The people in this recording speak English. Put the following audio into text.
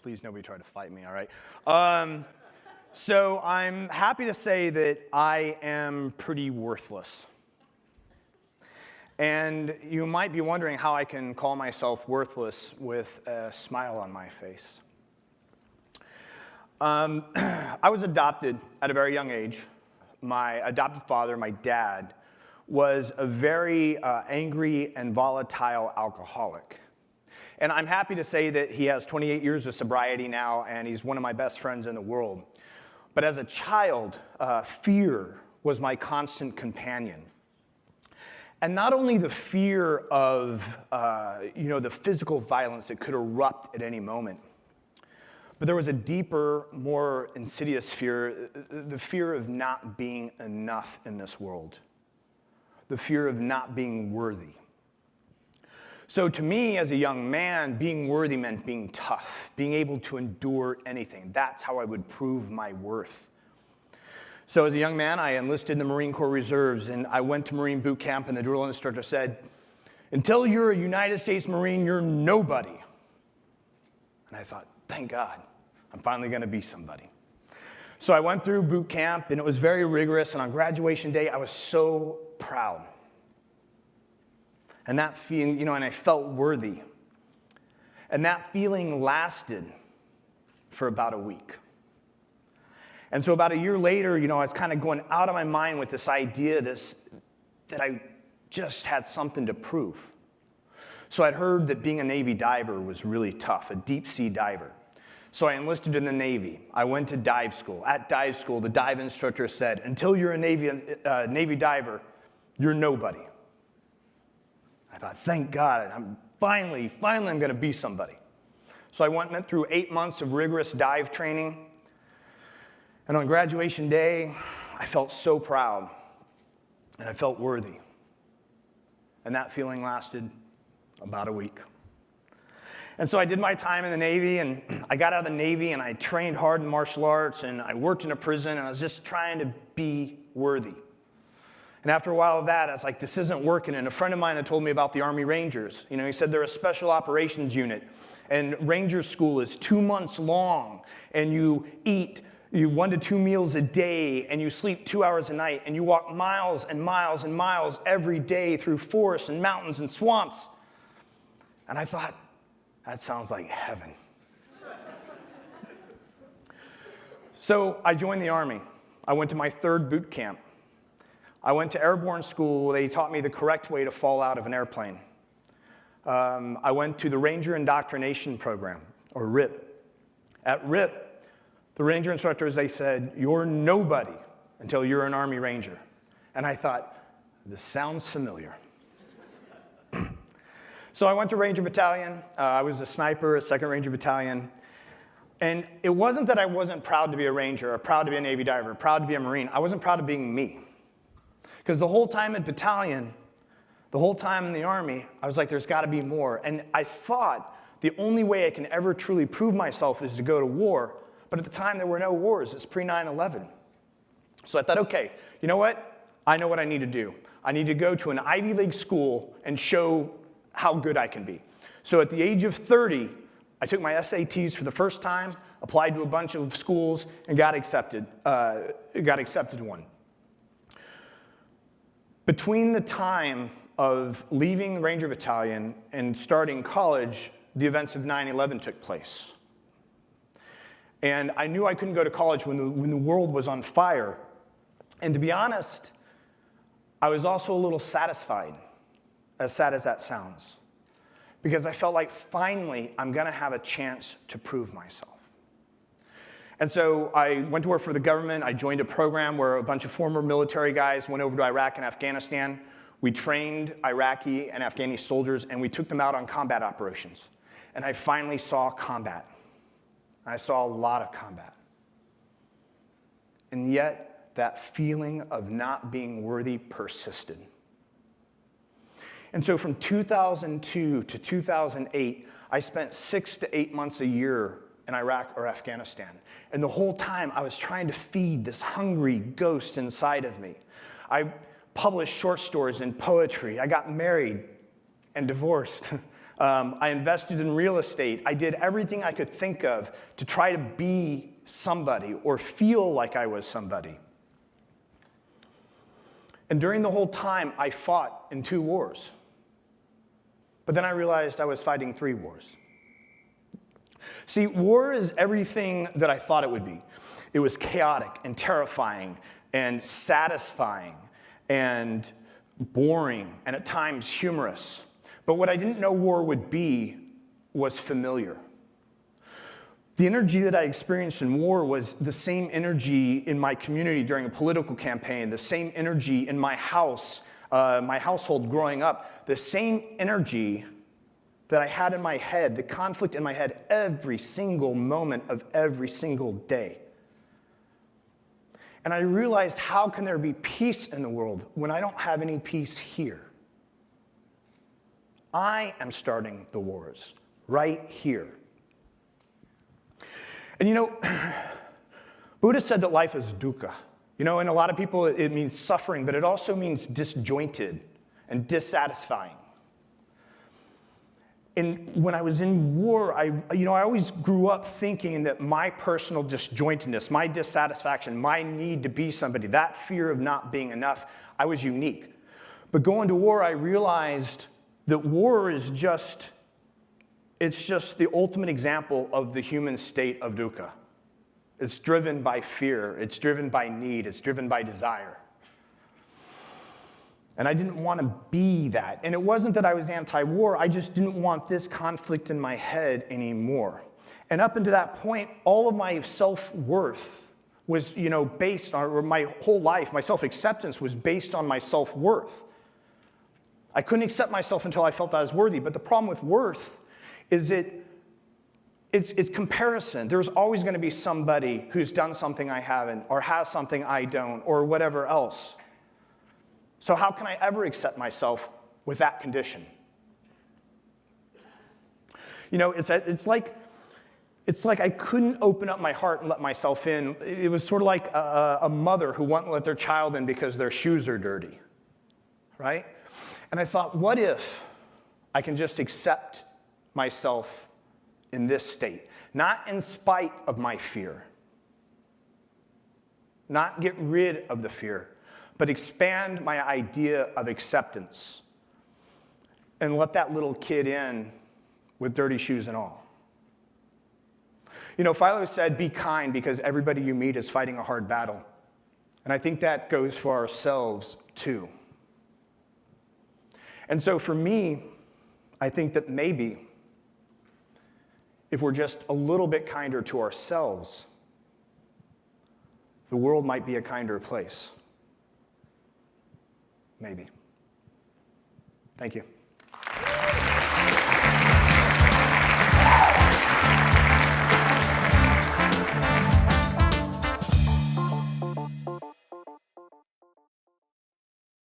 Please nobody try to fight me, all right? So I'm happy to say that I am pretty worthless. And you might be wondering how I can call myself worthless with a smile on my face. I was adopted at a very young age. My adopted father, my dad, was a very angry and volatile alcoholic. And I'm happy to say that he has 28 years of sobriety now, and he's one of my best friends in the world. But as a child, fear was my constant companion. And not only the fear of, the physical violence that could erupt at any moment, but there was a deeper, more insidious fear, the fear of not being enough in this world, the fear of not being worthy. So to me, as a young man, being worthy meant being tough, being able to endure anything. That's how I would prove my worth. So as a young man, I enlisted in the Marine Corps Reserves, and I went to Marine boot camp, and the drill instructor said, "Until you're a United States Marine, you're nobody." And I thought, thank God, I'm finally going to be somebody. So I went through boot camp, and it was very rigorous, and on graduation day, I was so proud. And that feeling, and I felt worthy. And that feeling lasted for about a week. And so about a year later, I was kind of going out of my mind with this idea that I just had something to prove. So I'd heard that being a Navy diver was really tough, a deep sea diver. So I enlisted in the Navy. I went to dive school. At dive school, the dive instructor said, "Until you're a Navy diver, you're nobody." I thought, thank God, I'm finally I'm going to be somebody. So I went through 8 months of rigorous dive training. And on graduation day, I felt so proud, and I felt worthy. And that feeling lasted about a week. And so I did my time in the Navy, and I got out of the Navy, and I trained hard in martial arts, and I worked in a prison, and I was just trying to be worthy. And after a while of that, I was like, this isn't working. And a friend of mine had told me about the Army Rangers. He said they're a special operations unit, and Ranger school is 2 months long, and you eat 1 to 2 meals a day, and you sleep 2 hours a night, and you walk miles and miles and miles every day through forests and mountains and swamps. And I thought, that sounds like heaven. So I joined the Army. I went to my 3rd boot camp. I went to airborne school. They taught me the correct way to fall out of an airplane. I went to the Ranger Indoctrination Program, or RIP. At RIP, the Ranger instructors, they said, "You're nobody until you're an Army Ranger." And I thought, this sounds familiar. So I went to Ranger Battalion. I was a sniper at 2nd Ranger Battalion. And it wasn't that I wasn't proud to be a Ranger, or proud to be a Navy diver, or proud to be a Marine. I wasn't proud of being me. Because the whole time at battalion, the whole time in the Army, I was like, there's got to be more. And I thought the only way I can ever truly prove myself is to go to war. But at the time, there were no wars. It's pre-9/11. So I thought, okay, you know what? I know what I need to do. I need to go to an Ivy League school and show how good I can be. So at the age of 30, I took my SATs for the first time, applied to a bunch of schools, and got accepted to one. Between the time of leaving the Ranger Battalion and starting college, the events of 9/11 took place. And I knew I couldn't go to college when the world was on fire. And to be honest, I was also a little satisfied, as sad as that sounds, because I felt like finally I'm going to have a chance to prove myself. And so I went to work for the government. I joined a program where a bunch of former military guys went over to Iraq and Afghanistan. We trained Iraqi and Afghani soldiers, and we took them out on combat operations. And I finally saw combat. I saw a lot of combat. And yet, that feeling of not being worthy persisted. And so from 2002 to 2008, I spent 6 to 8 months a year in Iraq or Afghanistan. And the whole time, I was trying to feed this hungry ghost inside of me. I published short stories and poetry. I got married and divorced. I invested in real estate. I did everything I could think of to try to be somebody or feel like I was somebody. And during the whole time, I fought in 2 wars. But then I realized I was fighting 3 wars. See, war is everything that I thought it would be. It was chaotic and terrifying and satisfying and boring and at times humorous. But what I didn't know war would be was familiar. The energy that I experienced in war was the same energy in my community during a political campaign, the same energy in my house, my household growing up, the same energy that I had in my head, the conflict in my head every single moment of every single day. And I realized, how can there be peace in the world when I don't have any peace here? I am starting the wars right here. And you know, Buddha said that life is dukkha. You know, and a lot of people, it means suffering, but it also means disjointed and dissatisfying. And when I was in war, I always grew up thinking that my personal disjointedness, my dissatisfaction, my need to be somebody, that fear of not being enough, I was unique. But going to war, I realized that war is just the ultimate example of the human state of dukkha. It's driven by fear, it's driven by need, it's driven by desire. And I didn't want to be that. And it wasn't that I was anti-war, I just didn't want this conflict in my head anymore. And up until that point, all of my self-worth was, based on, or my whole life, my self-acceptance was based on my self-worth. I couldn't accept myself until I felt I was worthy. But the problem with worth is it's comparison. There's always going to be somebody who's done something I haven't, or has something I don't, or whatever else. So how can I ever accept myself with that condition? It's like I couldn't open up my heart and let myself in. It was sort of like a mother who won't let their child in because their shoes are dirty, right? And I thought, what if I can just accept myself in this state? Not in spite of my fear. Not get rid of the fear, but expand my idea of acceptance and let that little kid in with dirty shoes and all. Philo said, be kind because everybody you meet is fighting a hard battle. And I think that goes for ourselves too. And so for me, I think that maybe if we're just a little bit kinder to ourselves, the world might be a kinder place. Maybe. Thank you.